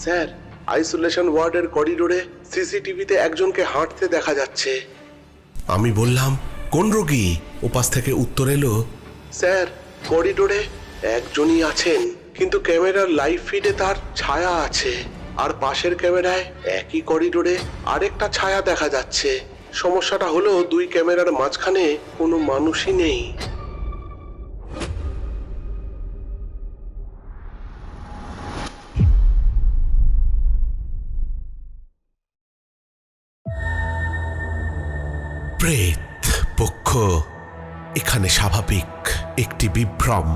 Sir, isolation ওয়ার্ডের করিডোরে সিসিটিভিতে একজনকে হাঁটতে দেখা যাচ্ছে। আমি বললাম, কোন রোগী? ওপাশ থেকে উত্তর এলো, স্যার, করিডোরে একজনই আছেন, কিন্তু ক্যামেরার লাইভ ফিডে তার ছায়া আছে, আর পাশের ক্যামেরায় একই করিডোরে আরেকটা ছায়া দেখা যাচ্ছে। সমস্যাটা হলো দুই ক্যামেরার মাঝখানে কোনো মানুষই নেই। প্রেত পক্ষ এখানে স্বাভাবিক একটি বিভ্রম।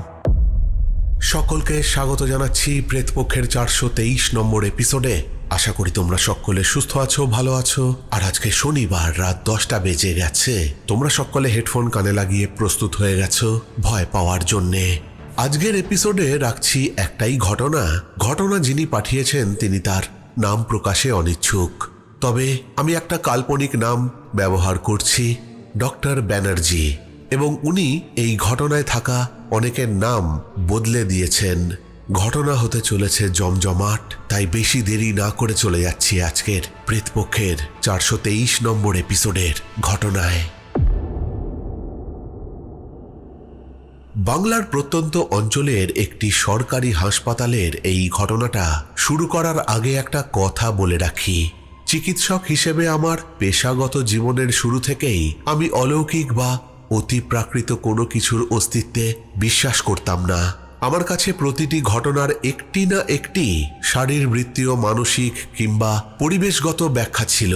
সকলকে স্বাগত জানাচ্ছি প্রেতপক্ষের 423 নম্বর এপিসোডে। আশা করি তোমরা সকলে সুস্থ আছো, ভালো আছো। আর আজকে শনিবার রাত 10টা বেজে গেছে। তোমরা সকলে হেডফোন কানে লাগিয়ে প্রস্তুত হয়ে গেছো ভয় পাওয়ার জন্যে। আজকের এপিসোডে রাখছি একটাই ঘটনা যিনি পাঠিয়েছেন তিনি তার নাম প্রকাশে অনিচ্ছুক। তবে আমি একটা কাল্পনিক নাম ব্যবহার করছি, ডক্টর ব্যানার্জি, এবং উনি এই ঘটনায় থাকা অনেকের নাম বদলে দিয়েছেন। ঘটনা হতে চলেছে জমজমাট, তাই বেশি দেরি না করে চলে যাচ্ছি আজকের প্রেতপক্ষের 423 নম্বর এপিসোডের ঘটনায়। বাংলার প্রত্যন্ত অঞ্চলের একটি সরকারি হাসপাতালের এই ঘটনাটা শুরু করার আগে একটা কথা বলে রাখি। চিকিৎসক হিসেবে আমার পেশাগত জীবনের শুরু থেকেই আমি অলৌকিক বা অতিপ্রাকৃত কোনো কিছুর অস্তিত্বে বিশ্বাস করতাম না। আমার কাছে প্রতিটি ঘটনার একটি না একটি শারীরবৃত্তীয়, মানসিক কিংবা পরিবেশগত ব্যাখ্যা ছিল।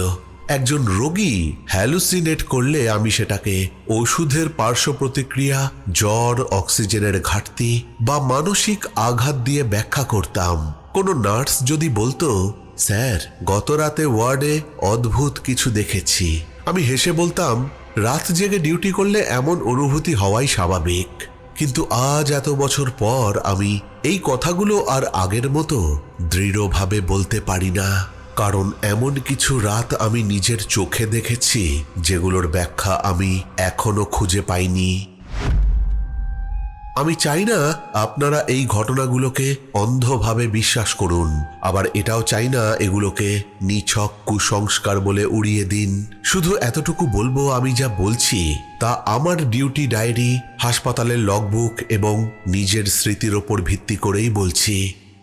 একজন রোগী হ্যালুসিনেট করলে আমি সেটাকে ওষুধের পার্শ্ব প্রতিক্রিয়া, জ্বর, অক্সিজেনের ঘাটতি বা মানসিক আঘাত দিয়ে ব্যাখ্যা করতাম। কোনো নার্স যদি বলতো, স্যার, গত রাতে ওয়ার্ডে অদ্ভুত কিছু দেখেছি, আমি হেসে বলতাম, রাত জেগে ডিউটি করলে এমন অনুভূতি হওয়াই স্বাভাবিক। কিন্তু আজ এত বছর পর আমি এই কথাগুলো আর আগের মতো দৃঢ়ভাবে বলতে পারি না, কারণ এমন কিছু রাত আমি নিজের চোখে দেখেছি যেগুলোর ব্যাখ্যা আমি এখনো খুঁজে পাইনি। আমি চাই না আপনারা এই ঘটনাগুলোকে অন্ধভাবে বিশ্বাস করুন, আবার এটাও চাই না এগুলোকে নিছক কুসংস্কার বলে উড়িয়ে দিন। শুধু এতটুকু বলবো, আমি যা বলছি তা আমার ডিউটি ডায়েরি, হাসপাতালের লগবুক এবং নিজের স্মৃতির ওপর ভিত্তি করেই বলছি।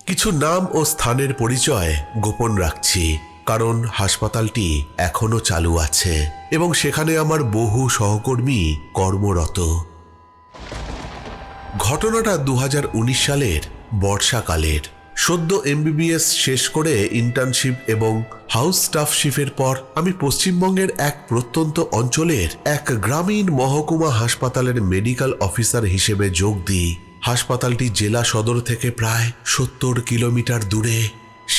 কিছু নাম ও স্থানের পরিচয় গোপন রাখছি, কারণ হাসপাতালটি এখনো চালু আছে এবং সেখানে আমার বহু সহকর্মী কর্মরত। ঘটনাটা 2019 সালের বর্ষাকালের। সদ্য MBBS শেষ করে ইন্টার্নশিপ এবং হাউস স্টাফশিপের পর আমি পশ্চিমবঙ্গের এক প্রত্যন্ত অঞ্চলের এক গ্রামীণ মহকুমা হাসপাতালের মেডিকেল অফিসার হিসেবে যোগ দিই। হাসপাতালটি জেলা সদর থেকে প্রায় 70 কিলোমিটার দূরে।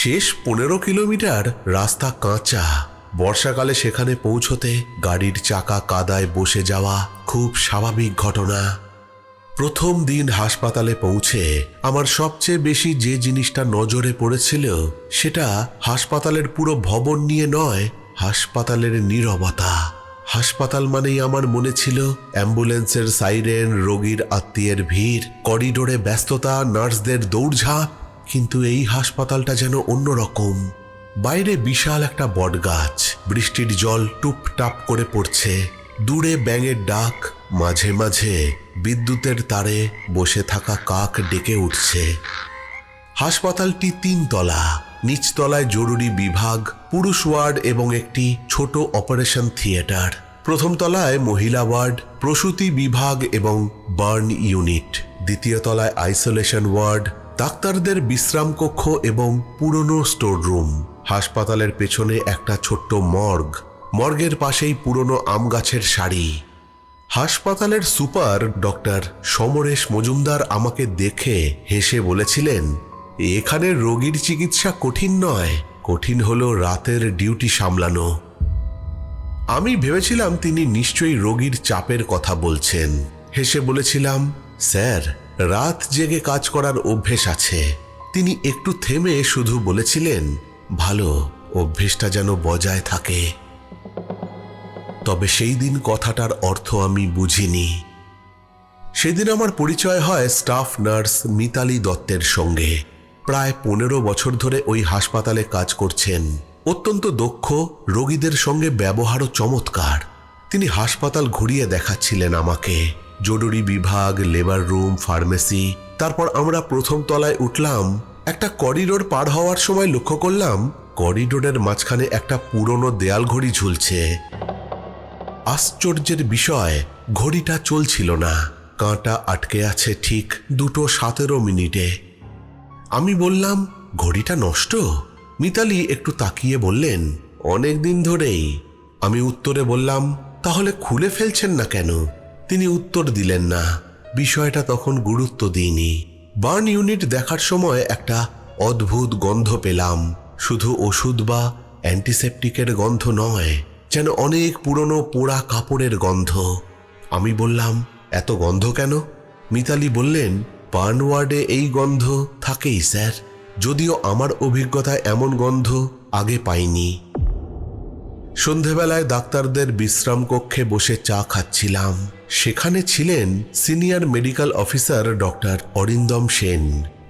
শেষ 15 কিলোমিটার রাস্তা কাঁচা। বর্ষাকালে সেখানে পৌঁছতে গাড়ির চাকা কাদায় বসে যাওয়া খুব স্বাভাবিক ঘটনা। প্রথম দিন হাসপাতালে পৌঁছে আমার সবচেয়ে বেশি যে জিনিসটা নজরে পড়েছিল সেটা হাসপাতালের পুরো ভবন নিয়ে নয়, হাসপাতালের নীরবতা। হাসপাতাল মানেই আমার মনে ছিল অ্যাম্বুলেন্সের সাইরেন, রোগীর আত্মীয়ের ভিড়, করিডোরে ব্যস্ততা, নার্সদের দৌড়ঝাঁপ। কিন্তু এই হাসপাতালটা যেন অন্যরকম। বাইরে বিশাল একটা বটগাছ, বৃষ্টির জল টুপটাপ করে পড়ছে, দূরে ব্যাঙের ডাক, মাঝে মাঝে বিদ্যুতের তারে বসে থাকা কাক ডেকে উঠছে। হাসপাতালটি 3 তলা। নিচতলায় জরুরি বিভাগ, পুরুষ ওয়ার্ড এবং একটি ছোট অপারেশন থিয়েটার। প্রথম তলায় মহিলা ওয়ার্ড, প্রসূতি বিভাগ এবং বার্ন ইউনিট। দ্বিতীয় তলায় আইসোলেশন ওয়ার্ড, ডাক্তারদের বিশ্রাম কক্ষ এবং পুরনো স্টোর রুম। হাসপাতালের পেছনে একটা ছোট্ট মর্গ, মর্গের পাশেই পুরনো আম গাছের সারি। হাসপাতালের সুপার ডক্টর সমরেশ মজুমদার আমাকে দেখে হেসে বলেছিলেন, এখানে রোগীর চিকিৎসা কঠিন নয়, কঠিন হলো রাতের ডিউটি সামলানো। আমি ভেবেছিলাম তিনি নিশ্চয়ই রোগীর চাপের কথা বলছেন। হেসে বলেছিলাম, স্যার, রাত জেগে কাজ করার অভ্যেস আছে। তিনি একটু থেমে শুধু বলেছিলেন, ভালো, অভ্যেসটা যেন বজায় থাকে। তবে সেই দিন কথাটার অর্থ আমি বুঝিনি। সেদিন আমার পরিচয় হয় স্টাফ নার্স মিতালি দত্তের সঙ্গে। প্রায় 15 বছর ধরে ওই হাসপাতালে কাজ করছেন। অত্যন্ত দক্ষ, রোগীদের সঙ্গে ব্যবহারও চমৎকার। তিনি হাসপাতাল ঘুরিয়ে দেখাচ্ছিলেন আমাকে, জরুরি বিভাগ, লেবার রুম, ফার্মেসি। তারপর আমরা প্রথম তলায় উঠলাম। একটা করিডোর পার হওয়ার সময় লক্ষ্য করলাম করিডোরের মাঝখানে একটা পুরনো দেয়াল ঘড়ি ঝুলছে। আশ্চর্যের বিষয়, ঘড়িটা চলছিল না, কাঁটা আটকে আছে ঠিক 2:17 আমি বললাম, ঘড়িটা নষ্ট? মিতালি একটু তাকিয়ে বললেন, অনেক দিন ধরেই। আমি উত্তরে বললাম, তাহলে খুলে ফেলছেন না কেন? তিনি উত্তর দিলেন না। বিষয়টা তখন গুরুত্ব দিইনি। বার্ন ইউনিট দেখার সময় একটা অদ্ভুত গন্ধ পেলাম। শুধু ওষুধ বা অ্যান্টিসেপটিকের গন্ধ নয়, যেন অনেক পুরনো পোড়া কাপড়ের গন্ধ। আমি বললাম, এত গন্ধ কেন? মিতালি বললেন, বার্ন ওয়ার্ডে এই গন্ধ থাকেই স্যার, যদিও আমার অভিজ্ঞতায় এমন গন্ধ আগে পাইনি। সন্ধেবেলায় ডাক্তারদের বিশ্রাম কক্ষে বসে চা খাচ্ছিলাম। সেখানে ছিলেন senior medical officer doctor Arindam Sen.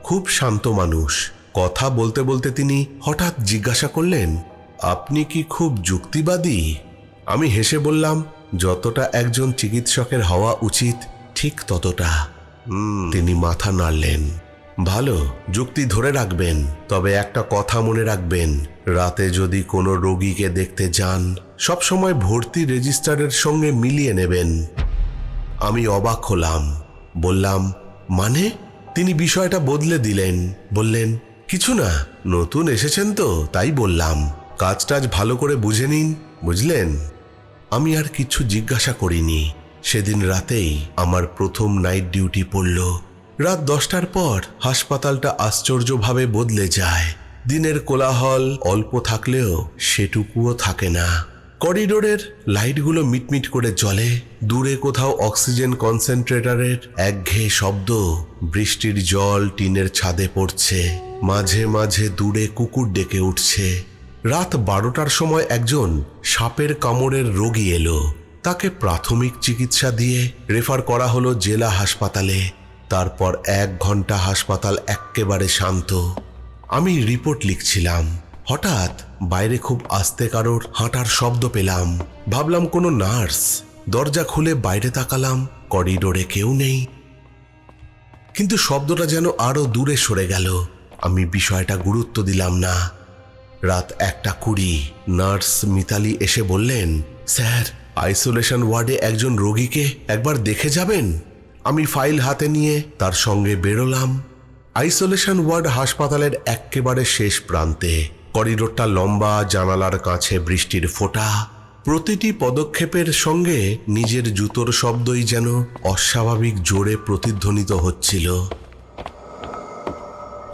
খুব শান্ত মানুষ। কথা বলতে বলতে তিনি হঠাৎ জিজ্ঞাসা করলেন, আপনি কি খুব যুক্তিবাদী? আমি হেসে বললাম, যতটা একজন চিকিৎসকের হওয়া উচিত ঠিক ততটা। তিনি মাথা নাড়লেন। ভালো, যুক্তি ধরে রাখবেন, তবে একটা কথা মনে রাখবেন, রাতে যদি কোনো রোগীকে দেখতে যান সবসময় ভর্তি রেজিস্টারের সঙ্গে মিলিয়ে নেবেন। আমি অবাক হলাম। বললাম, মানে? তিনি বিষয়টা বদলে দিলেন। বললেন, কিছু না, নতুন এসেছেন তো তাই বললাম, কাজটাজ ভালো করে বুঝে নিন, বুঝলেন? আমি আর কিছু জিজ্ঞাসা করিনি। সেদিন রাতেই আমার প্রথম নাইট ডিউটি পড়ল। রাত 10টার পর হাসপাতালটা আশ্চর্যভাবে বদলে যায়। দিনের কোলাহল অল্প থাকলেও সেটুকুও থাকে না। করিডোরের লাইটগুলো মিটমিট করে জ্বলে। দূরে কোথাও অক্সিজেন কনসেন্ট্রেটরের একঘেয়ে শব্দ। বৃষ্টির জল টিনের ছাদে পড়ছে। মাঝে মাঝে দূরে কুকুর ডেকে উঠছে। রাত 12টার সময় একজন সাপের কামড়ের রোগী এলো। তাকে প্রাথমিক চিকিৎসা দিয়ে রেফার করা হলো জেলা হাসপাতালে। তারপর 1 ঘন্টা হাসপাতাল এক্কেবারে শান্ত। আমি রিপোর্ট লিখছিলাম। হঠাৎ বাইরে খুব আস্তে কারোর হাঁটার শব্দ পেলাম। ভাবলাম কোনো নার্স। দরজা খুলে বাইরে তাকালাম, করিডোরে কেউ নেই। কিন্তু শব্দটা যেন আরো দূরে সরে গেল। আমি বিষয়টা গুরুত্ব দিলাম না। রাত 1:20 নার্স মিতালি এসে বললেন, স্যার, আইসোলেশন ওয়ার্ডে একজন রোগীকে একবার দেখে যাবেন? আমি ফাইল হাতে নিয়ে তার সঙ্গে বেরোলাম। আইসোলেশন ওয়ার্ড হাসপাতালের একেবারে শেষ প্রান্তে। করিডোরটা লম্বা, জানালার কাছে বৃষ্টির ফোঁটা। প্রতিটি পদক্ষেপের সঙ্গে নিজের জুতোর শব্দই যেন অস্বাভাবিক জোরে প্রতিধ্বনিত হচ্ছিল।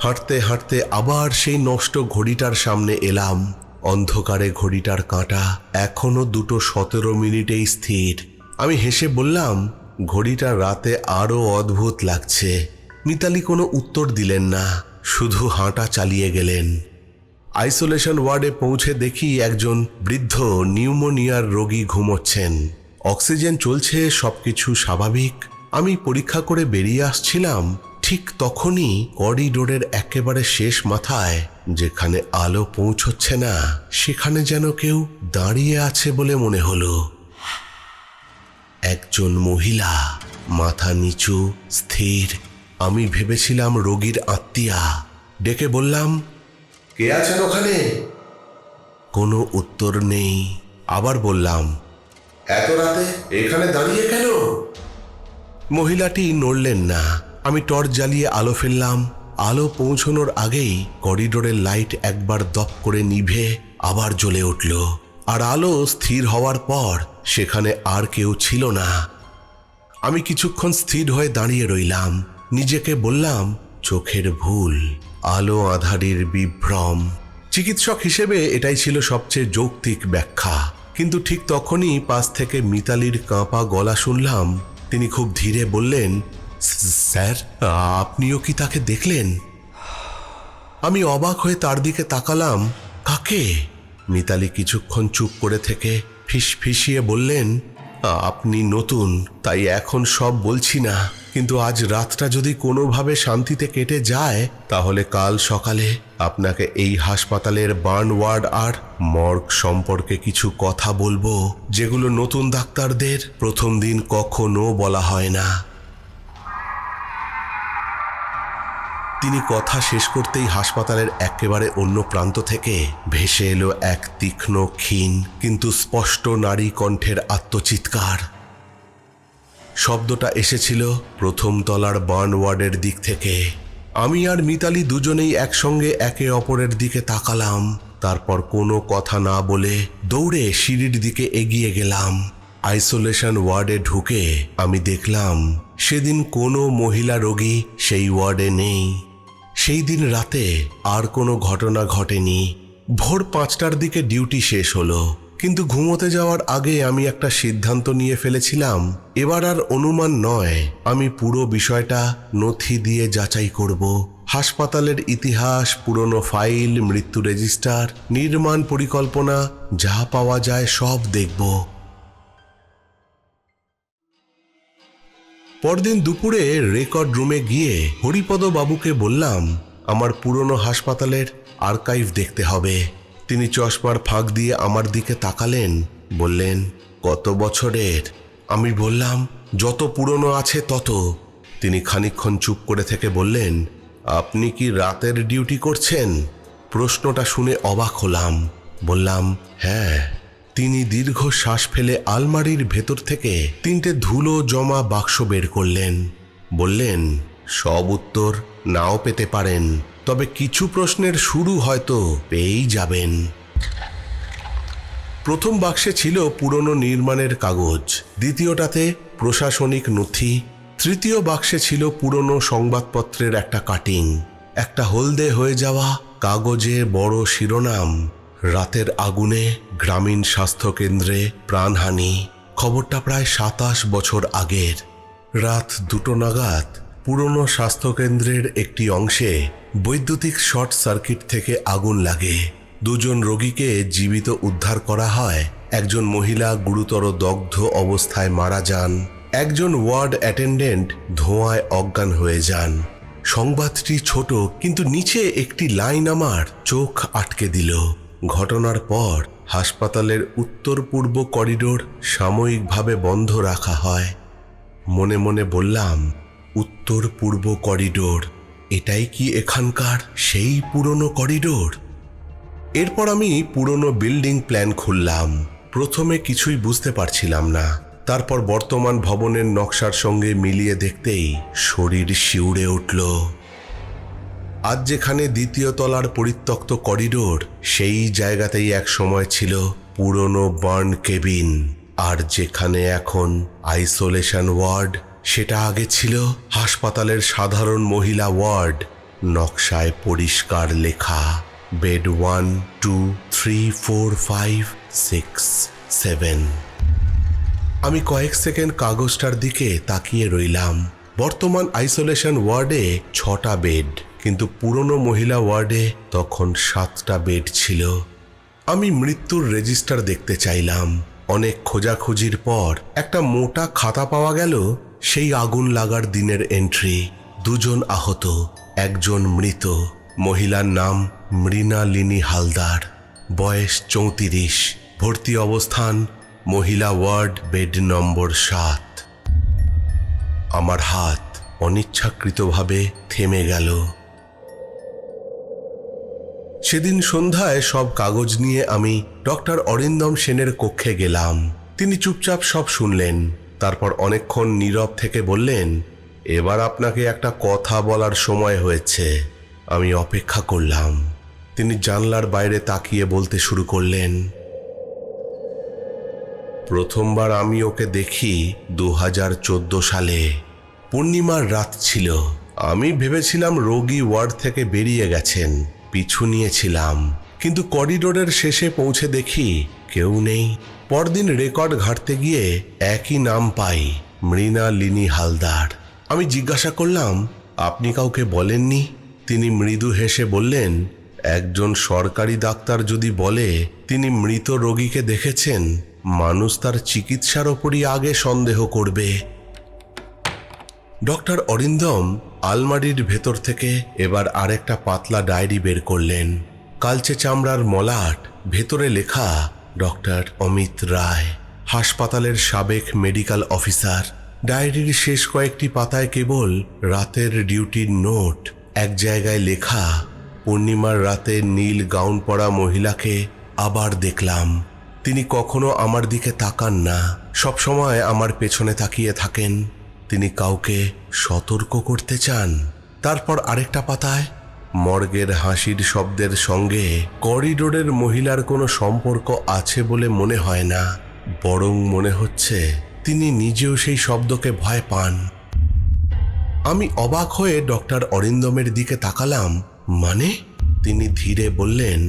হাঁটতে হাঁটতে আবার সেই নষ্ট ঘড়িটার সামনে এলাম। অন্ধকারে ঘড়িটার কাঁটা এখনো 2:17 স্থির। আমি হেসে বললাম, ঘড়িটা রাতে আরো অদ্ভুত লাগছে। মিতালি কোনো উত্তর দিলেন না, শুধু হাঁটা চালিয়ে গেলেন। আইসোলেশন ওয়ার্ডে পৌঁছে দেখি একজন বৃদ্ধ নিউমোনিয়ার রোগী ঘুমোচ্ছেন। অক্সিজেন চলছে, সবকিছু স্বাভাবিক। আমি পরীক্ষা করে বেরিয়ে আসছিলাম। ঠিক তখনই করিডোরের একেবারে শেষ মাথায়, যেখানে আলো পৌঁছচ্ছে না, সেখানে যেন কেউ দাঁড়িয়ে আছে বলে মনে হলো। একজন মহিলা, মাথা নিচু, স্থির। আমি ভেবেছিলাম রোগীর আত্মীয়া। ডেকে বললাম, কে আছেন ওখানে? কোনো উত্তর নেই। আবার বললাম, এত রাতে এখানে দাঁড়িয়ে কেন? মহিলাটি নড়লেন না। আমি টর্চ জ্বালিয়ে আলো ফেললাম। আলো পৌঁছানোর আগেই করিডোরের লাইট একবার দপ করে নিভে আবার জ্বলে উঠল। আর আলো স্থির হওয়ার পর সেখানে আর কেউ ছিল না। আমি কিছুক্ষণ স্থির হয়ে দাঁড়িয়ে রইলাম। নিজেকে বললাম, চোখের ভুল, আলো আঁধারির বিভ্রম। চিকিৎসক হিসেবে এটাই ছিল সবচেয়ে যৌক্তিক ব্যাখ্যা। কিন্তু ঠিক তখনই পাশ থেকে মিতালির কাঁপা গলা শুনলাম। তিনি খুব ধীরে বললেন, স্যার, আপনিও কি তাকে দেখলেন? আমি অবাক হয়ে তার দিকে তাকালাম। কাকে? মিতালি কিছুক্ষণ চুপ করে থেকে ফিসফিসিয়ে বললেন, আপনি নতুন, তাই এখন সব বলছি না, কিন্তু আজ রাতটা যদি কোনোভাবে শান্তিতে কেটে যায় তাহলে কাল সকালে আপনাকে এই হাসপাতালের বার্ন ওয়ার্ড আর মর্গ সম্পর্কে কিছু কথা বলবো, যেগুলো নতুন ডাক্তারদের প্রথম দিন কখনো বলা হয় না। তিনি কথা শেষ করতেই হাসপাতালের একেবারে অন্য প্রান্ত থেকে ভেসে এলো এক তীক্ষ্ণ, ক্ষীণ কিন্তু স্পষ্ট নারী কণ্ঠের আত্মচিৎকার। শব্দটা এসেছিল প্রথম তলার বার্ন ওয়ার্ডের দিক থেকে। আমি আর মিতালি দুজনেই একসঙ্গে একে অপরের দিকে তাকালাম, তারপর কোনো কথা না বলে দৌড়ে সিঁড়ির দিকে এগিয়ে গেলাম। আইসোলেশন ওয়ার্ডে ঢুকে আমি দেখলাম সেদিন কোনো মহিলা রোগী সেই ওয়ার্ডে নেই। সেই দিন রাতে আর কোনো ঘটনা ঘটেনি। ভোর 5টার দিকে ডিউটি শেষ হলো, কিন্তু ঘুমোতে যাওয়ার আগে আমি একটা সিদ্ধান্ত নিয়ে ফেলেছিলাম, এবার আর অনুমান নয়, আমি পুরো বিষয়টা নথি দিয়ে যাচাই করব। হাসপাতালের ইতিহাস, পুরনো ফাইল, মৃত্যু রেজিস্টার, নির্মাণ পরিকল্পনা, যা পাওয়া যায় সব দেখব। পরদিন দুপুরে রেকর্ড রুমে গিয়ে হরিপদ বাবুকে বললাম আমার পুরনো হাসপাতালের আর্কাইভ দেখতে হবে। তিনি চশমার ফাঁক দিয়ে আমার দিকে তাকালেন, বললেন, কত বছরের? আমি বললাম, যত পুরনো আছে তত। তিনি খানিকক্ষণ চুপ করে থেকে বললেন, আপনি কি রাতের ডিউটি করছেন? প্রশ্নটা শুনে অবাক হলাম। বললাম, হ্যাঁ। তিনি দীর্ঘ শ্বাস ফেলে আলমারির ভেতর থেকে 3টে ধুলো জমা বাক্স বের করলেন। বললেন, সব উত্তর নাও পেতে পারেন, তবে কিছু প্রশ্নের শুরু হয়তো পেয়েই যাবেন। প্রথম বাক্সে ছিল পুরনো নির্মাণের কাগজ, দ্বিতীয়টাতে প্রশাসনিক নথি, তৃতীয় বাক্সে ছিল পুরনো সংবাদপত্রের একটা কাটিং, একটা হলদে হয়ে যাওয়া কাগজে বড় শিরোনাম, রাতের আগুনে গ্রামীণ স্বাস্থ্যকেন্দ্রে প্রাণহানি। খবরটা প্রায় 27 বছর আগের। রাত 2টো নাগাদ পুরনো স্বাস্থ্যকেন্দ্রের একটি অংশে বৈদ্যুতিক শর্ট সার্কিট থেকে আগুন লাগে। 2 জন রোগীকে জীবিত উদ্ধার করা হয়। একজন মহিলা গুরুতর দগ্ধ অবস্থায় মারা যান। একজন ওয়ার্ড অ্যাটেন্ডেন্ট ধোঁয়ায় অজ্ঞান হয়ে যান। সংবাদটি ছোট, কিন্তু নিচে একটি লাইন আমার চোখ আটকে দিল। ঘটনার পর হাসপাতালের উত্তর পূর্ব করিডোর সাময়িকভাবে বন্ধ রাখা হয়। মনে মনে বললাম, উত্তর পূর্ব করিডোর, এটাই কি এখানকার সেই পুরনো করিডোর? এরপর আমি পুরনো বিল্ডিং প্ল্যান খুললাম। প্রথমে কিছুই বুঝতে পারছিলাম না, তারপর বর্তমান ভবনের নকশার সঙ্গে মিলিয়ে দেখতেই শরীর শিউরে উঠল। আজ যেখানে 2য় তলার পরিত্যক্ত করিডোর, সেই জায়গাতেই এক সময় ছিল পুরনো বার্ন কেবিন। আর যেখানে এখন আইসোলেশন ওয়ার্ড, সেটা আগে ছিল হাসপাতালের সাধারণ মহিলা ওয়ার্ড। নকশায় পরিষ্কার লেখা, বেড 1, 2, 3, 4, 5, 6, 7। আমি কয়েক সেকেন্ড কাগজটার দিকে তাকিয়ে রইলাম। বর্তমান আইসোলেশন ওয়ার্ডে 6টা বেড, কিন্তু পুরনো মহিলা ওয়ার্ডে তখন 7টা বেড ছিল। আমি মৃত্যুর রেজিস্টার দেখতে চাইলাম। অনেক খোঁজাখুঁজির পর একটা মোটা খাতা পাওয়া গেল। সেই আগুন লাগার দিনের এন্ট্রি। 2 জন আহত, 1 জন মৃত। মহিলার নাম মৃণালিনী হালদার, বয়স 34, ভর্তি অবস্থান মহিলা ওয়ার্ড, বেড নম্বর 7। আমার হাত অনিচ্ছাকৃতভাবে থেমে গেল। সেদিন সন্ধ্যায় সব কাগজ নিয়ে আমি ডক্টর অরিন্দম সেনের কক্ষে গেলাম। তিনি চুপচাপ সব শুনলেন, তারপর অনেকক্ষণ নীরব থেকে বললেন, এবার আপনাকে একটা কথা বলার সময় হয়েছে। আমি অপেক্ষা করলাম। তিনি জানলার বাইরে তাকিয়ে বলতে শুরু করলেন, প্রথমবার আমি ওকে দেখি 2014 সালে। পূর্ণিমার রাত ছিল। আমি ভেবেছিলাম রোগী ওয়ার্ড থেকে বেরিয়ে গেছেন, পিছু নিয়েছিলাম, কিন্তু করিডোরের শেষে পৌঁছে দেখি কেউ নেই। পরদিন রেকর্ড ঘাঁটতে গিয়ে একই নাম পাই, মৃণালিনী হালদার। আমি জিজ্ঞাসা করলাম, আপনি কাউকে বলেননি? তিনি মৃদু হেসে বললেন, একজন সরকারি ডাক্তার যদি বলে তিনি মৃত রোগীকে দেখেছেন, মানুষ তার চিকিৎসার ওপরই আগে সন্দেহ করবে। ডক্টর অরিন্দম আলমারির ভেতর থেকে এবার আরেকটা পাতলা ডায়েরি বের করলেন। কালচে চামড়ার মলাট, ভেতরে লেখা ডক্টর অমিত রায়, হাসপাতালের সাবেক মেডিকেল অফিসার। ডায়েরির শেষ কয়েকটি পাতায় কেবল রাতের ডিউটির নোট। এক জায়গায় লেখা, পূর্ণিমার রাতে নীল গাউন পরা মহিলাকে আবার দেখলাম। তিনি কখনো আমার দিকে তাকান না, সবসময় আমার পেছনে তাকিয়ে থাকেন। তিনি কাউকে সতর্ক করতে চান। তারপর আরেকটা পাতায়, মর্গের হাসির শব্দের সঙ্গে করিডোরের মহিলার কোনো সম্পর্ক আছে বলে মনে হয় না, বরং মনে হচ্ছে তিনি নিজেও সেই শব্দকে ভয় পান। আমি অবাক হয়ে ডক্টর অরিন্দমের দিকে তাকালাম। মানে? তিনি ধীরে বললেন,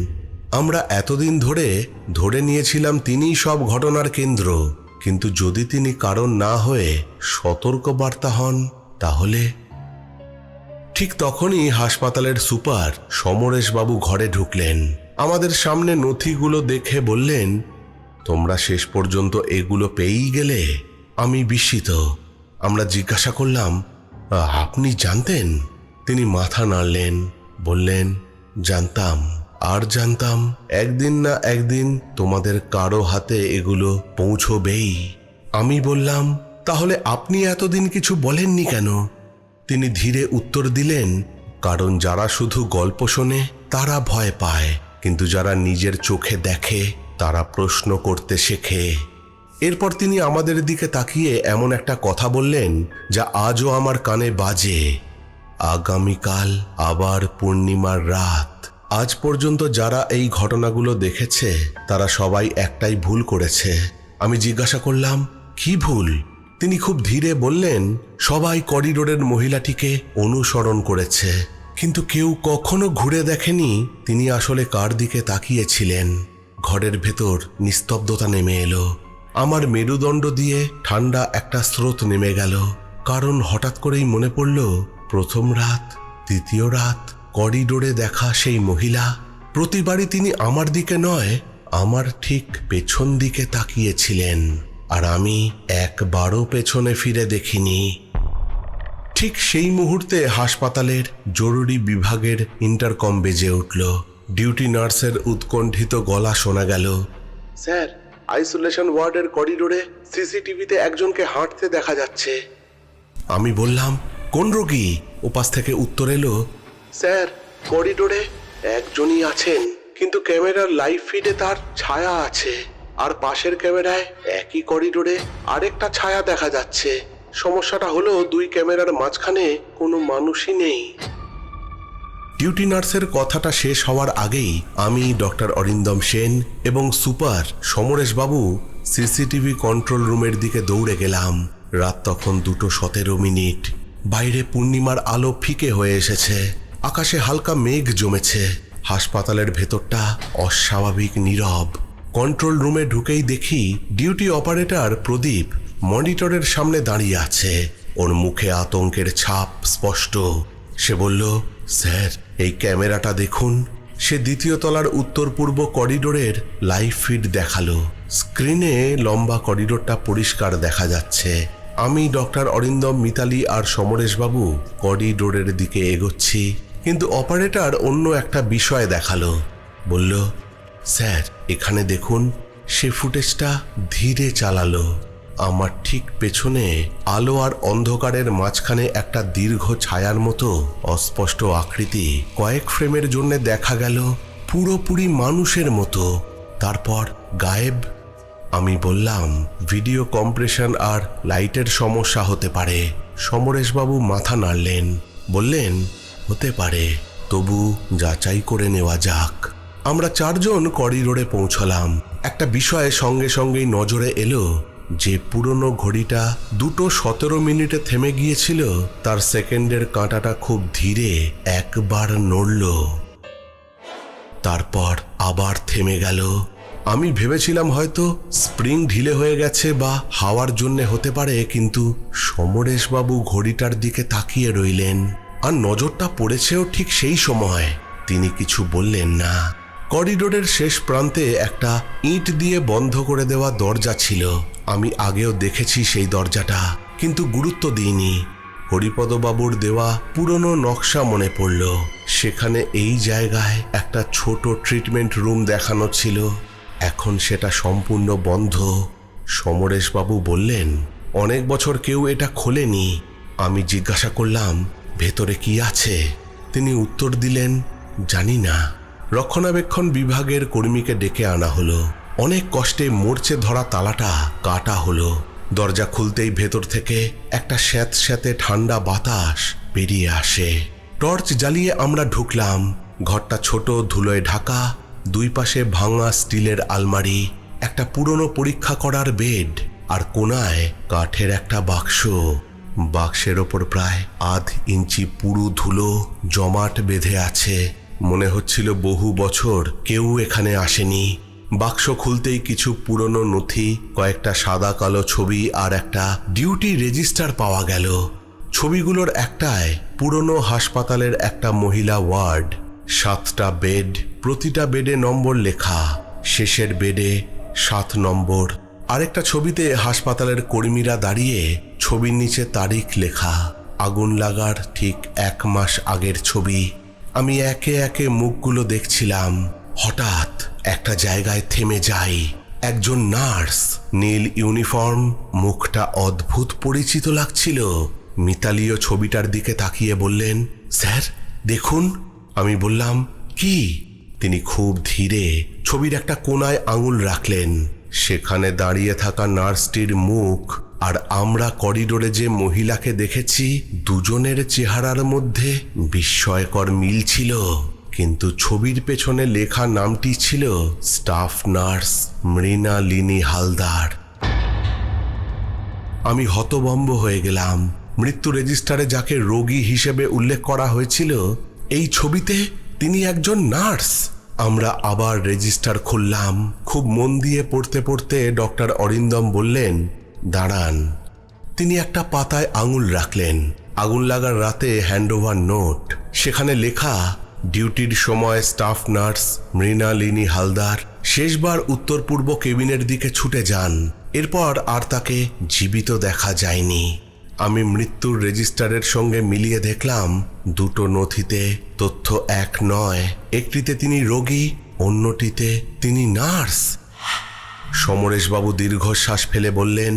আমরা এতদিন ধরে নিয়েছিলাম তিনিই সব ঘটনার কেন্দ্র, কিন্তু যদি তিনি কারণ না হয়ে সতর্কবার্তা হন তাহলে। ঠিক তখনই হাসপাতালের সুপার সমরেশবাবু ঘরে ঢুকলেন। আমাদের সামনে নথিগুলো দেখে বললেন, তোমরা শেষ পর্যন্ত এগুলো পেয়েই গেলে? আমি বিস্মিত। আমরা জিজ্ঞাসা করলাম, আপনি জানতেন? তিনি মাথা নাড়লেন, বললেন, জানতাম, আর জানতাম একদিন না একদিন তোমাদের কারো হাতে এগুলো পৌঁছবেই। আমি বললাম, তাহলে আপনি এতদিন কিছু বলেননি কেন? তিনি ধীরে উত্তর দিলেন, কারণ যারা শুধু গল্প শোনে তারা ভয় পায়, কিন্তু যারা নিজের চোখে দেখে তারা প্রশ্ন করতে শেখে। এরপর তিনি আমাদের দিকে তাকিয়ে এমন একটা কথা বললেন যা আজও আমার কানে বাজে, আগামীকাল আবার পূর্ণিমার রাত। আজ পর্যন্ত যারা এই ঘটনাগুলো দেখেছে তারা সবাই একটাই ভুল করেছে। আমি জিজ্ঞাসা করলাম, কি ভুল? তিনি খুব ধীরে বললেন, সবাই করিডোরের মহিলাটিকে অনুসরণ করেছে, কিন্তু কেউ কখনো ঘুরে দেখেনি তিনি আসলে কার দিকে তাকিয়েছিলেন। ঘরের ভেতর নিস্তব্ধতা নেমে এলো। আমার মেরুদণ্ড দিয়ে ঠান্ডা একটা স্রোত নেমে গেল, কারণ হঠাৎ করেই মনে পড়ল প্রথম রাত, দ্বিতীয় রাত, করিডোরে দেখা সেই মহিলা। প্রতিবারই তিনি আমার দিকে নয়, আমার ঠিক পেছন দিকে তাকিয়েছিলেন, আর আমি একবারও পেছনে ফিরে দেখিনি। ঠিক সেই মুহূর্তে হাসপাতালের জরুরি বিভাগের ইন্টারকম বেজে উঠল। ডিউটি নার্সের উৎকণ্ঠিত গলা শোনা গেল, স্যার, আইসোলেশন ওয়ার্ডের করিডোরে সিসিটিভিতে একজনকে হাঁটতে দেখা যাচ্ছে। আমি বললাম, কোন রোগী? ওপাশ থেকে উত্তর এলো, স্যার, করিডোরে একজনই আছেন, কিন্তু ক্যামেরার লাইভ ফিডে তার ছায়া আছে, আর পাশের ক্যামেরায় একই করিডোরে আরেকটা ছায়া দেখা যাচ্ছে। সমস্যাটা হলো দুই ক্যামেরার মাঝখানে কোনো মানুষই নেই। ডিউটি নার্সের কথাটা শেষ হওয়ার আগেই আমি, ডক্টর অরিন্দম সেন এবং সুপার সমরেশবাবু সিসিটিভি কন্ট্রোল রুমের দিকে দৌড়ে গেলাম। রাত তখন 2:17। বাইরে পূর্ণিমার আলো ফিকে হয়ে এসেছে, আকাশে হালকা মেঘ জমেছে। হাসপাতালের ভেতরটা অস্বাভাবিক নীরব। কন্ট্রোল রুমে ঢুকেই দেখি ডিউটি অপারেটর প্রদীপ মনিটরের সামনে দাঁড়িয়ে আছে। ওর মুখে আতঙ্কের ছাপ স্পষ্ট। সে বলল, স্যার, এই ক্যামেরাটা দেখুন। সে দ্বিতীয় তলার উত্তর পূর্ব করিডোরের লাইভ ফিড দেখালো। স্ক্রিনে লম্বা করিডোরটা পরিষ্কার দেখা যাচ্ছে। আমি, ডক্টর অরিন্দম, মিতালি আর সমরেশবাবু করিডোরের দিকে এগোচ্ছি, কিন্তু অপারেটর অন্য একটা বিষয় দেখালো। বলল, স্যার, এখানে দেখুন। সে ফুটেজটা ধীরে চালালো। আমার ঠিক পেছনে আলো আর অন্ধকারের মাঝখানে একটা দীর্ঘ ছায়ার মতো অস্পষ্ট আকৃতি কয়েক ফ্রেমের জন্য দেখা গেল, পুরোপুরি মানুষের মতো, তারপর গায়েব। আমি বললাম, ভিডিও কম্প্রেশন আর লাইটের সমস্যা হতে পারে। সমরেশবাবু মাথা নাড়লেন, বললেন, হতে পারে, তবু যাচাই করে নেওয়া যাক। আমরা 4 জন করিডোরে পৌঁছলাম। একটা বিষয়ে সঙ্গে সঙ্গেই নজরে এলো, যে পুরনো ঘড়িটা 2:17 থেমে গিয়েছিল, তার সেকেন্ডের কাঁটাটা খুব ধীরে একবার নড়ল, তারপর আবার থেমে গেল। আমি ভেবেছিলাম হয়তো স্প্রিং ঢিলে হয়ে গেছে বা হাওয়ার জন্য হতে পারে, কিন্তু সমরেশবাবু ঘড়িটার দিকে তাকিয়ে রইলেন, আর নজরটা পড়েছেও ঠিক সেই সময়। তিনি কিছু বললেন না। করিডোরের শেষ প্রান্তে একটা ইট দিয়ে বন্ধ করে দেওয়া দরজা ছিল। আমি আগেও দেখেছি সেই দরজাটা, কিন্তু গুরুত্ব দিইনি। হরিপদবাবুর দেওয়া পুরনো নকশা মনে পড়ল। সেখানে এই জায়গায় একটা ছোট ট্রিটমেন্ট রুম দেখানো ছিল। এখন সেটা সম্পূর্ণ বন্ধ। সমরেশবাবু বললেন, অনেক বছর কেউ এটা খোলেনি। আমি জিজ্ঞাসা করলাম, ভেতরে কি আছে? তিনি উত্তর দিলেন, জানি না। রক্ষণাবেক্ষণ বিভাগের কর্মীকে ডেকে আনা হলো। অনেক কষ্টে মরচে ধরা তালাটা কাটা হলো। দরজা খুলতেই ভেতর থেকে একটা স্যাঁতস্যাঁতে ঠান্ডা বাতাস বেরিয়ে আসে। টর্চ জ্বালিয়ে আমরা ঢুকলাম। ঘরটা ছোট, ধুলোয় ঢাকা। দুই পাশে ভাঙা স্টিলের আলমারি, একটা পুরনো পরীক্ষা করার বেড, আর কোনায় কাঠের একটা বাক্স। বাক্সের ওপর প্রায় 1/2 ইঞ্চি পুরু ধুলো জমাট বেঁধে আছে। মনে হচ্ছিল বহু বছর কেউ এখানে আসেনি। বাক্স খুলতেই কিছু পুরনো নথি, কয়েকটা সাদা কালো ছবি আর একটা ডিউটি রেজিস্টার পাওয়া গেল। ছবিগুলোর একটায় পুরনো হাসপাতালের একটা মহিলা ওয়ার্ড, 7টা বেড, প্রতিটা বেডে নম্বর লেখা। শেষের বেডে 7 নম্বর। আরেকটা ছবিতে হাসপাতালের কর্মীরা দাঁড়িয়ে, ছবির নিচে তারিখ লেখা। আগুন লাগার ঠিক 1 মাস আগের ছবি। আমি একে একে মুখগুলো দেখছিলাম। হঠাৎ একটা জায়গায় থেমে যাই। একজন নার্স, নীল ইউনিফর্ম, মুখটা অদ্ভুত পরিচিত লাগছিল। মিতালীও ছবিটার দিকে তাকিয়ে বললেন, স্যার দেখুন। আমি বললাম, কি? তিনি খুব ধীরে ছবির একটা কোণায় আঙুল রাখলেন। সেখানে দাঁড়িয়ে থাকা নার্সটির মুখ আর আমরা করিডোরে যে মহিলাকে দেখেছি, দুজনের চেহারার মধ্যে বিস্ময়কর মিল ছিল। কিন্তু ছবির পেছনে লেখা নামটি ছিল স্টাফ নার্স মৃণালিনী হালদার। আমি হতভম্ব হয়ে গেলাম। মৃত্যু রেজিস্টারে যাকে রোগী হিসেবে উল্লেখ করা হয়েছিল, এই ছবিতে তিনি একজন নার্স। আমরা আবার রেজিস্টার খুললাম। খুব মন দিয়ে পড়তে পড়তে ডক্টর অরিন্দম বললেন, দাঁড়ান। তিনি একটা পাতায় আঙুল রাখলেন। আগুন লাগার রাতে হ্যান্ডওভার নোট। সেখানে লেখা, ডিউটির সময় স্টাফ নার্স মৃণালিনী হালদার শেষবার উত্তর পূর্ব কেবিনের দিকে ছুটে যান। এরপর আর তাকে জীবিত দেখা যায়নি। আমি মৃত্যুর রেজিস্টারের সঙ্গে মিলিয়ে দেখলাম, দুটো নথিতে তথ্য এক নয়। একটিতে তিনি রোগী, অন্যটিতে তিনি নার্স। সমরেশবাবু দীর্ঘশ্বাস ফেলে বললেন,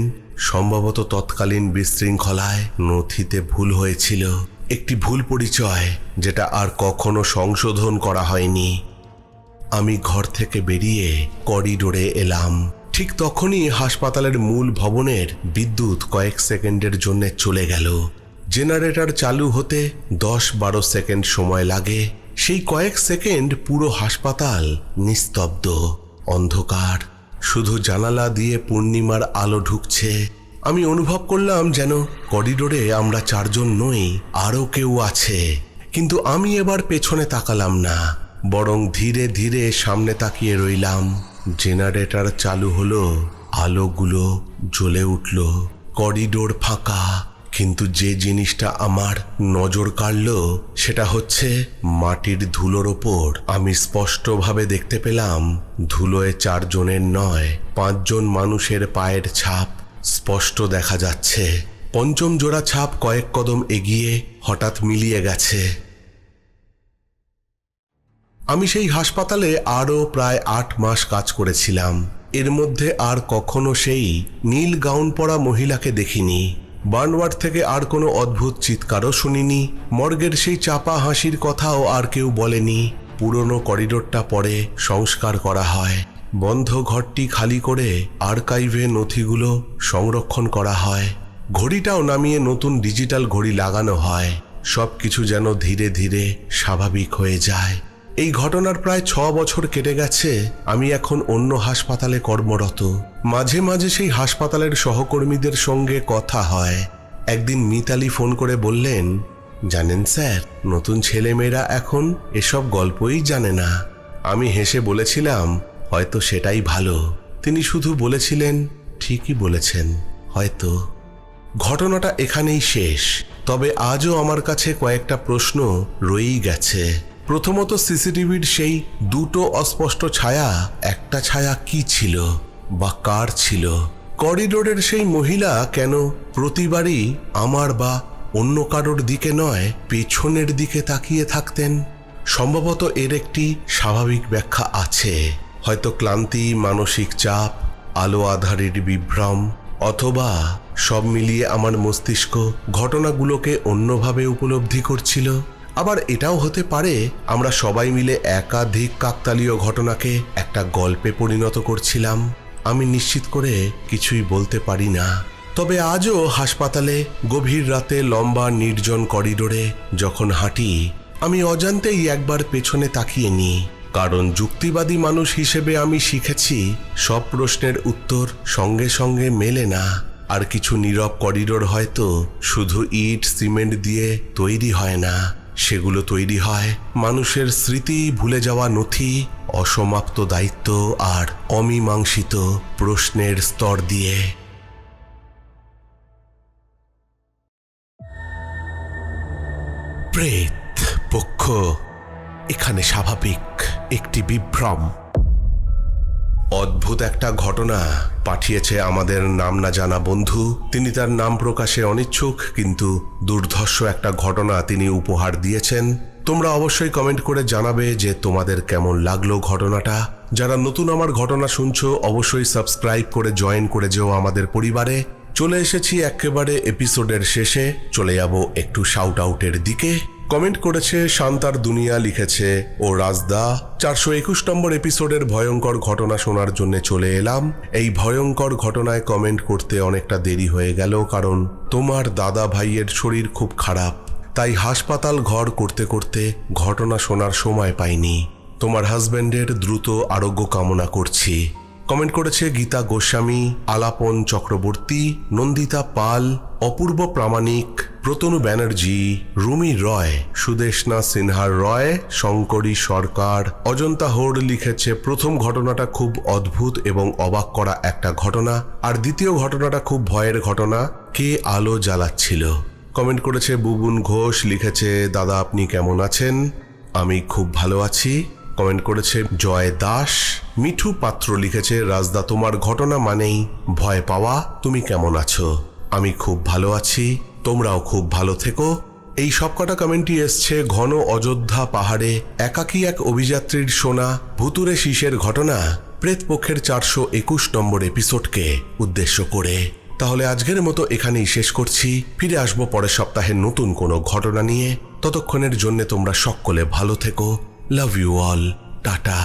সম্ভবত তৎকালীন বিশৃঙ্খলায় নথিতে ভুল হয়েছিল। একটি ভুল পরিচয়, যেটা আর কখনো সংশোধন করা হয়নি। আমি ঘর থেকে বেরিয়ে করিডোরে এলাম। ঠিক তখনই হাসপাতালের মূল ভবনের বিদ্যুৎ কয়েক সেকেন্ডের জন্য চলে গেল। জেনারেটর চালু হতে 10-12 সেকেন্ড সময় লাগে। সেই কয়েক সেকেন্ড পুরো হাসপাতাল নিস্তব্ধ, অন্ধকার। শুধু জানালা দিয়ে পূর্ণিমার আলো ঢুকছে। আমি অনুভব করলাম যেন করিডোরে আমরা 4 জন নই, আরও কেউ আছে। কিন্তু আমি এবার পেছনে তাকালাম না, বরং ধীরে ধীরে সামনে তাকিয়ে রইলাম। জেনারেটর চালু হলো, আলোগুলো জ্বলে উঠল। করিডোর ফাঁকা, কিন্তু যে জিনিসটা আমার নজর কাড়ল সেটা হচ্ছে মাটির ধুলোর ওপর আমি স্পষ্টভাবে দেখতে পেলাম, ধুলোয় 4 জনের নয়, 5 জন মানুষের পায়ের ছাপ স্পষ্ট দেখা যাচ্ছে। পঞ্চম জোড়া ছাপ কয়েক কদম এগিয়ে হঠাৎ মিলিয়ে গেছে। আমি সেই হাসপাতালে আরও প্রায় 8 মাস কাজ করেছিলাম। এর মধ্যে আর কখনো সেই নীল গাউন পরা মহিলাকে দেখিনি। বার্নওয়ার্ড থেকে আর কোনো অদ্ভুত চিৎকারও শুনিনি। মর্গের সেই চাপা হাসির কথাও আর কেউ বলেনি। পুরনো করিডোরটা পরে সংস্কার করা হয়। বন্ধ ঘরটি খালি করে আর্কাইভে নথিগুলো সংরক্ষণ করা হয়। ঘড়িটাও নামিয়ে নতুন ডিজিটাল ঘড়ি লাগানো হয়। সব কিছু যেন ধীরে ধীরে স্বাভাবিক হয়ে যায়। এই ঘটনার প্রায় 6 বছর কেটে গেছে। আমি এখন অন্য হাসপাতালে কর্মরত। মাঝে মাঝে সেই হাসপাতালের সহকর্মীদের সঙ্গে কথা হয়। একদিন মিতালি ফোন করে বললেন, জানেন স্যার, নতুন ছেলেমেয়েরা এখন এসব গল্পই জানে না। আমি হেসে বলেছিলাম, হয়তো সেটাই ভালো। তিনি শুধু বলেছিলেন, ঠিকই বলেছেন, হয়তো। ঘটনাটা এখানেই শেষ, তবে আজও আমার কাছে কয়েকটা প্রশ্ন রয়েই গেছে। প্রথমত সিসিটিভির সেই দুটো অস্পষ্ট ছায়া, একটা ছায়া কি ছিল বা কার ছিল? করিডোরের সেই মহিলা কেন প্রতিবারই আমার বা অন্য কারোর দিকে নয় পেছনের দিকে তাকিয়ে থাকতেন? সম্ভবত এর একটি স্বাভাবিক ব্যাখ্যা আছে। হয়তো ক্লান্তি, মানসিক চাপ, আলো আঁধারের বিভ্রম, অথবা সব মিলিয়ে আমার মস্তিষ্ক ঘটনাগুলোকে অন্যভাবে উপলব্ধি করছিল। আবার এটাও হতে পারে আমরা সবাই মিলে একাধিক কাকতালীয় ঘটনাকে একটা গল্পে পরিণত করছিলাম। আমি নিশ্চিত করে কিছুই বলতে পারি না। তবে আজও হাসপাতালে গভীর রাতে লম্বা নির্জন করিডোরে যখন হাঁটি, আমি অজান্তেই একবার পেছনে তাকিয়ে নিই। কারণ যুক্তিবাদী মানুষ হিসেবে আমি শিখেছি সব প্রশ্নের উত্তর সঙ্গে সঙ্গে মেলে না। আর কিছু নীরব করিডোর হয়তো শুধু ইট সিমেন্ট দিয়ে তৈরি হয় না, সেগুলো তৈরি হয় মানুষের স্মৃতি, ভুলে যাওয়া নথি, অসমাপ্ত দায়িত্ব আর অমীমাংসিত প্রশ্নের স্তর দিয়ে। প্রেত পক্ষ এখানে স্বাভাবিক একটি বিভ্রম। অদ্ভুত একটা ঘটনা পাঠিয়েছে আমাদের নাম না জানা বন্ধু। তিনি তার নাম প্রকাশে অনিচ্ছুক, কিন্তু দুর্ধর্ষ একটা ঘটনা তিনি উপহার দিয়েছেন। তোমরা অবশ্যই কমেন্ট করে জানাবে যে তোমাদের কেমন লাগলো ঘটনাটা। যারা নতুন আমার ঘটনা শুনছো অবশ্যই সাবস্ক্রাইব করে জয়েন করে যেও আমাদের পরিবারে। চলে এসেছি একেবারে এপিসোডের শেষে, চলে যাব একটু শাউট আউটের দিকে। কমেন্ট করেছে শান্তার দুনিয়া, লিখেছে ও রাজদা 421 নম্বর এপিসোডের ভয়ঙ্কর ঘটনা শোনার জন্য চলে এলাম। এই ভয়ঙ্কর ঘটনায় কমেন্ট করতে অনেকটা দেরি হয়ে গেল, কারণ তোমার দাদা ভাইয়ের শরীর খুব খারাপ, তাই হাসপাতাল ঘর করতে করতে ঘটনা শোনার সময় পাইনি। তোমার হাজব্যান্ডের দ্রুত আরোগ্য কামনা করছি। কমেন্ট করেছে গীতা গোস্বামী, আলাপন চক্রবর্তী, নন্দিতা পাল, অপূর্ব প্রামাণিক, প্রতনু ব্যানার্জি, রুমি রয়, সুদেশনা সিনহার রয়, শঙ্করী সরকার, অজন্তা হোড় লিখেছে প্রথম ঘটনাটা খুব অদ্ভুত এবং অবাক করা একটা ঘটনা, আর দ্বিতীয় ঘটনাটা খুব ভয়ের ঘটনা। কে আলো জ্বালাচ্ছিল? কমেন্ট করেছে বুবুন ঘোষ, লিখেছে দাদা আপনি কেমন আছেন? আমি খুব ভালো আছি। কমেন্ট করেছে জয় দাস। মিঠু পাত্র লিখেছে রাজদা তোমার ঘটনা মানেই ভয় পাওয়া, তুমি কেমন আছো? আমি খুব ভালো আছি, তোমরাও খুব ভালো থেকো। এই সবকটা কমেন্টই এসছে ঘন অযোধ্যা পাহাড়ে একাকী এক অভিযাত্রীর শোনা ভুতুরে শীষের ঘটনা প্রেতপক্ষের 421 নম্বর এপিসোডকে উদ্দেশ্য করে। তাহলে আজকের মতো এখানেই শেষ করছি। ফিরে আসবো পরের সপ্তাহে নতুন কোনো ঘটনা নিয়ে। ততক্ষণের জন্য তোমরা সকলে ভালো থেকো। Love you all, tata.